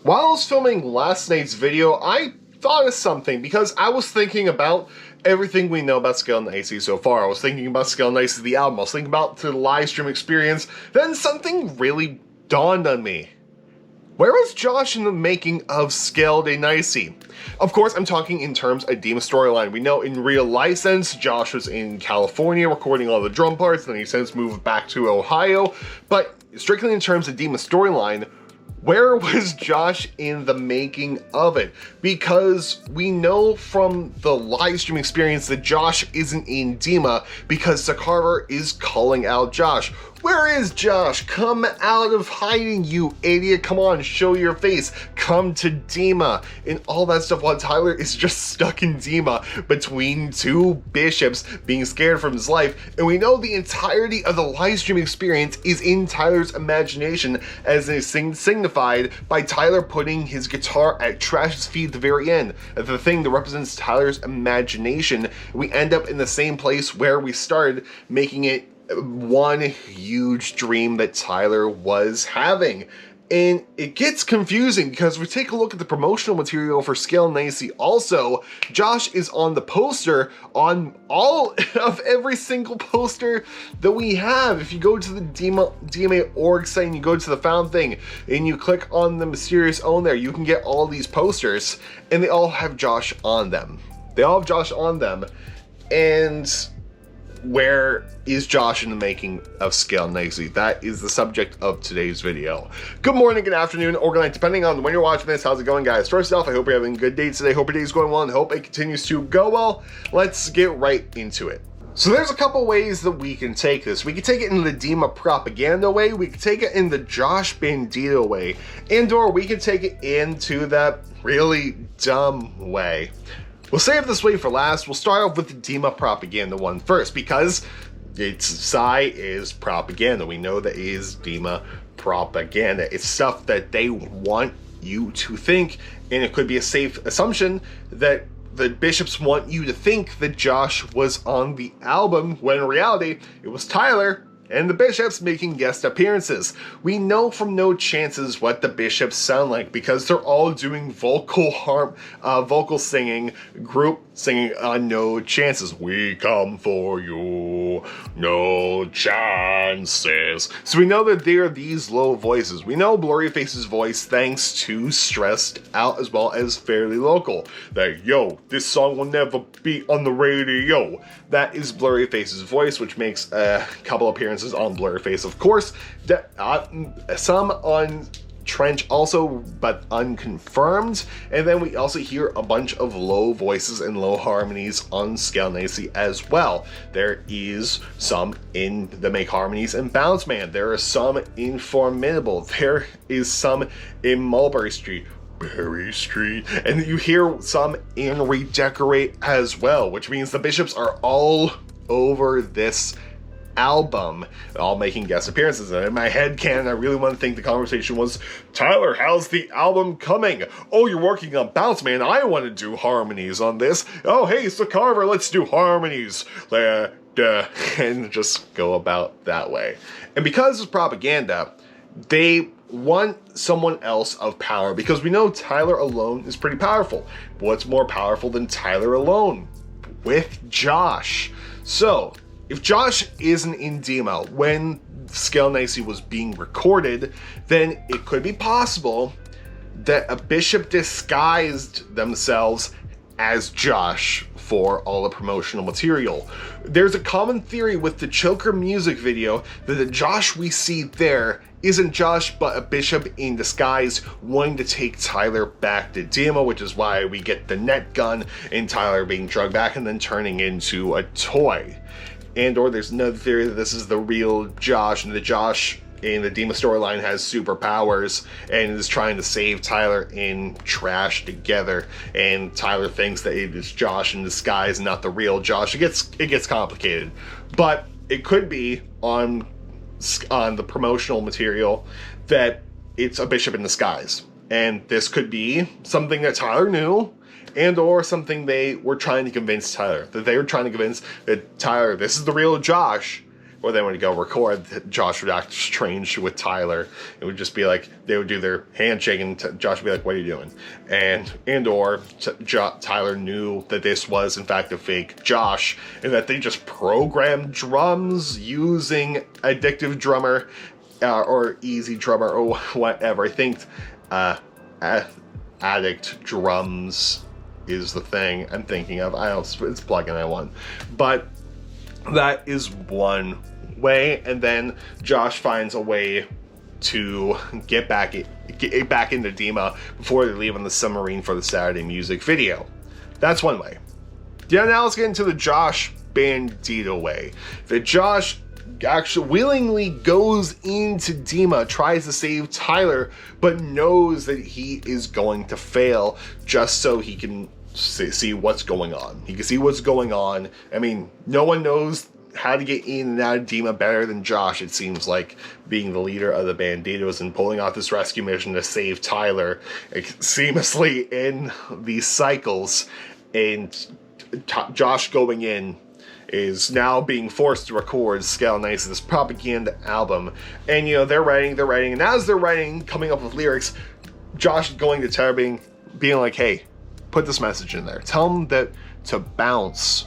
While I was filming last night's video, I thought of something because I was thinking about everything we know about Skell and Icy so far. I was thinking about Skell and Icy the album, I was thinking about the live stream experience, then something really dawned on me. Where was Josh in the making of Skell and Icy? Of course, I'm talking in terms of Dema storyline. We know in real life sense, Josh was in California recording all the drum parts, then he since moved back to Ohio, but strictly in terms of Dema storyline, where was Josh in the making of it? Because we know from the live stream experience that Josh isn't in Dema because Sakarver is calling out Josh. Where is Josh? Come out of hiding, you idiot. Come on, show your face. Come to Dema. And all that stuff while Tyler is just stuck in Dema between two bishops being scared from his life. And we know the entirety of the live stream experience is in Tyler's imagination, as is signified by Tyler putting his guitar at Trash's feet at the very end. The thing that represents Tyler's imagination. We end up in the same place where we started, making it one huge dream that Tyler was having. And it gets confusing because we take a look at the promotional material for Skell and Icy. Also, Josh is on the poster on all of every single poster that we have. If you go to the DMA org site and you go to the found thing and you click on the mysterious own there, you can get all these posters and they all have Josh on them. They all have Josh on them. And where is Josh in the making of Skell and Icy? That is the subject of today's video. Good morning, good afternoon, or good night, depending on when you're watching this. How's it going, guys? First off, I hope you're having a good day today. Hope your day's going well and hope it continues to go well. Let's get right into it. So there's a couple ways that we can take this. We can take it in the Dema propaganda way, we can take it in the Josh Bandito way, and or we can take it into that really dumb way. We'll save this way for last. We'll start off with the Dema propaganda one first because it's SAI is propaganda. We know that is Dema propaganda. It's stuff that they want you to think, and it could be a safe assumption that the bishops want you to think that Josh was on the album when in reality it was Tyler and the bishops making guest appearances. We know from No Chances what the bishops sound like because they're all doing vocal singing, group singing on No Chances. We come for you, no chances. So we know that there are these low voices. We know Blurryface's voice thanks to Stressed Out as well as Fairly Local. That, yo, this song will never be on the radio. That is Blurryface's voice, which makes a couple appearances on Blurryface, of course. Some on Trench also, but unconfirmed. And then we also hear a bunch of low voices and low harmonies on Skell and Icy as well. There is some in the Make Harmonies and Bounce Man. There are some in Formidable. There is some in Mulberry Street. And you hear some in Redecorate as well, which means the bishops are all over this album, all making guest appearances. And in my head canon, I really want to think the conversation was, Tyler, how's the album coming? Oh, you're working on Bounce Man. I want to do harmonies on this. Oh, hey, Sakarver, let's do harmonies. And just go about that way. And because it's propaganda, they want someone else of power because we know Tyler alone is pretty powerful. What's more powerful than Tyler alone? With Josh. So, if Josh isn't in Dema when Skell and Icy was being recorded, then it could be possible that a bishop disguised themselves as Josh for all the promotional material. There's a common theory with the Choker music video that the Josh we see there isn't Josh, but a bishop in disguise wanting to take Tyler back to Dema, which is why we get the net gun and Tyler being drugged back and then turning into a toy. And or there's another theory that this is the real Josh, and the Josh in the Dema storyline has superpowers and is trying to save Tyler in Trash together, and Tyler thinks that it is Josh in disguise, not the real Josh. It gets complicated, but it could be on the promotional material that it's a bishop in disguise, and this could be something that Tyler knew, and or something they were trying to convince Tyler, that they were trying to convince that Tyler, this is the real Josh, or then when you go record, Josh would act strange with Tyler. It would just be like, they would do their handshake and Josh would be like, what are you doing? Or Tyler knew that this was in fact a fake Josh, and that they just programmed drums using Addictive Drummer, or Easy Drummer, or whatever. I think Addict Drums is the thing I'm thinking of. I don't, it's plugin I want. But that is one way, and then Josh finds a way to get back into Dema before they leave on the submarine for the Saturday music video. That's one way. Yeah, now let's get into the Josh Bandito way. That Josh actually willingly goes into Dema, tries to save Tyler, but knows that he is going to fail just so he can see what's going on. He can see what's going on. I mean, no one knows how to get in and out of Dema better than Josh, it seems like, being the leader of the Banditos and pulling off this rescue mission to save Tyler seamlessly in these cycles. And Josh going in is now being forced to record Scale Nice, this propaganda album. And, you know, they're writing, and as they're writing, coming up with lyrics, Josh going to Tyler being like, hey, put this message in there. Tell them that to bounce,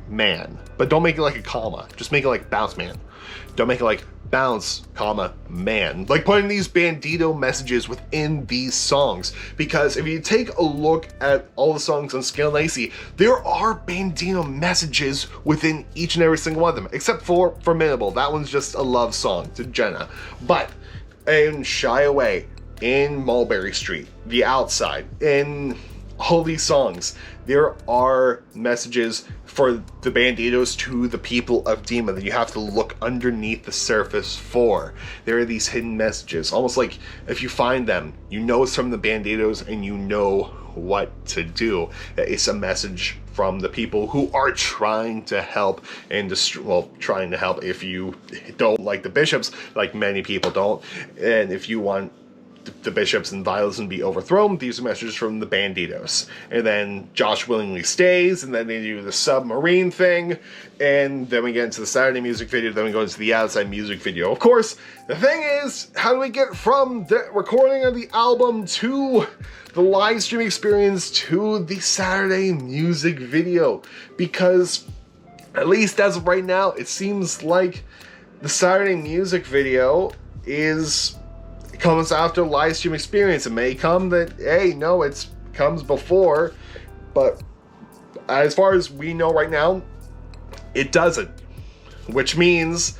man. But don't make it like a comma. Just make it like bounce, man. Don't make it like bounce, comma, man. Like putting these Bandito messages within these songs. Because if you take a look at all the songs on Scale Nicey, there are Bandito messages within each and every single one of them. Except for Formidable. That one's just a love song to Jenna. But in Shy Away, in Mulberry Street, The Outside, in all these songs, there are messages for the Banditos to the people of Dema that you have to look underneath the surface for. There are these hidden messages, almost like if you find them, you know it's from the Banditos and you know what to do. It's a message from the people who are trying to help and trying to help if you don't like the bishops, like many people don't, and if you want the bishops and violence and be overthrown, these are messages from the Banditos. And then Josh willingly stays, and then they do the submarine thing, and then we get into the Saturday music video, then we go into the Outside music video. Of course, the thing is, how do we get from the recording of the album to the live stream experience to the Saturday music video? Because, at least as of right now, it seems like the Saturday music video comes after live stream experience. It may come that, hey, no, it comes before, but as far as we know right now, it doesn't. Which means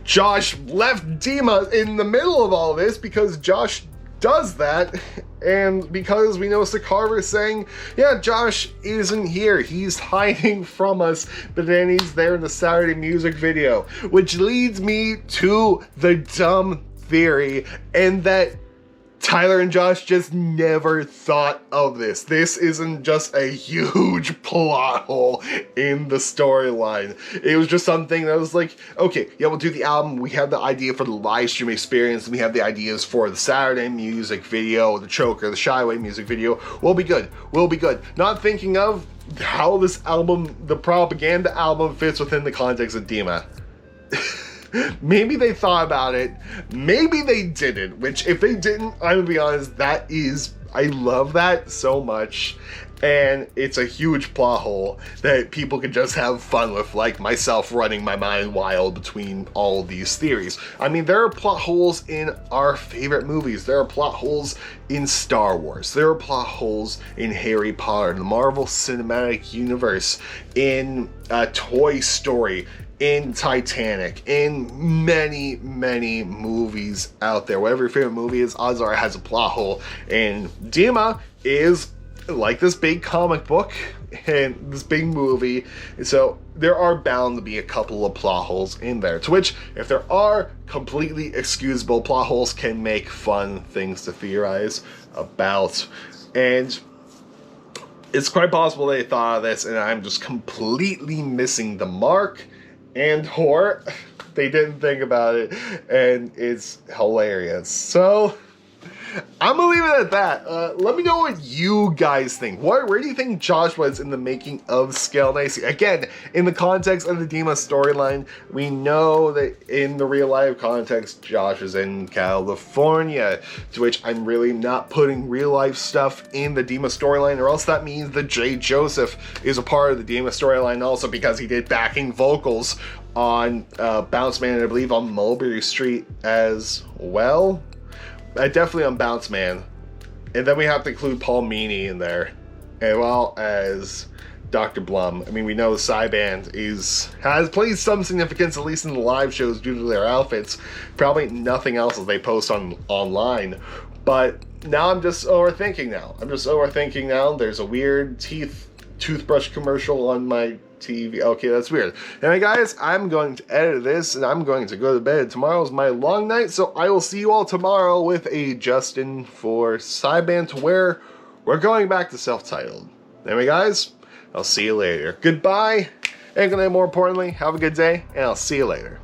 Josh left Dema in the middle of all this because Josh does that, and because we know Sakarva is saying, yeah, Josh isn't here, he's hiding from us, but then he's there in the Saturday music video, which leads me to the dumb theory, and that Tyler and Josh just never thought of this. This isn't just a huge plot hole in the storyline. It was just something that was like, okay, yeah, we'll do the album, we have the idea for the live stream experience, and we have the ideas for the Saturday music video, the Choker, the Shy Away music video. We'll be good. Not thinking of how this album, the propaganda album, fits within the context of Dema. Maybe they thought about it, maybe they didn't, which if they didn't, I'm gonna be honest, I love that so much, and it's a huge plot hole that people can just have fun with, like myself running my mind wild between all these theories. I mean, there are plot holes in our favorite movies, there are plot holes in Star Wars, there are plot holes in Harry Potter, the Marvel Cinematic Universe, in Toy Story, in Titanic, in many, many movies out there. Whatever your favorite movie is, odds are it has a plot hole. And Dema is like this big comic book and this big movie, so there are bound to be a couple of plot holes in there, to which, if there are completely excusable plot holes, can make fun things to theorize about. And it's quite possible they thought of this and I'm just completely missing the mark, or they didn't think about it, and it's hilarious. So I'm gonna leave it at that. Let me know what you guys think. Where do you think Josh was in the making of Scale and Icy? Again, in the context of the Dema storyline, we know that in the real life context, Josh is in California, to which I'm really not putting real life stuff in the Dema storyline, or else that means that Jay Joseph is a part of the Dema storyline also, because he did backing vocals on Bounce Man, and I believe on Mulberry Street as well. Definitely on Bounce Man. And then we have to include Paul Meany in there, as well as Dr. Blum. I mean, we know the SAI band has played some significance, at least in the live shows, due to their outfits. Probably nothing else as they post online. But now I'm just overthinking now. There's a weird toothbrush commercial on my TV. Okay, that's weird. Anyway, guys, I'm going to edit this and I'm going to go to bed. Tomorrow's my long night, so I will see you all tomorrow with a Justin for SAI band, to where we're going back to self-titled. Anyway, guys, I'll see you later. Goodbye, and good night, more importantly. Have a good day, and I'll see you later.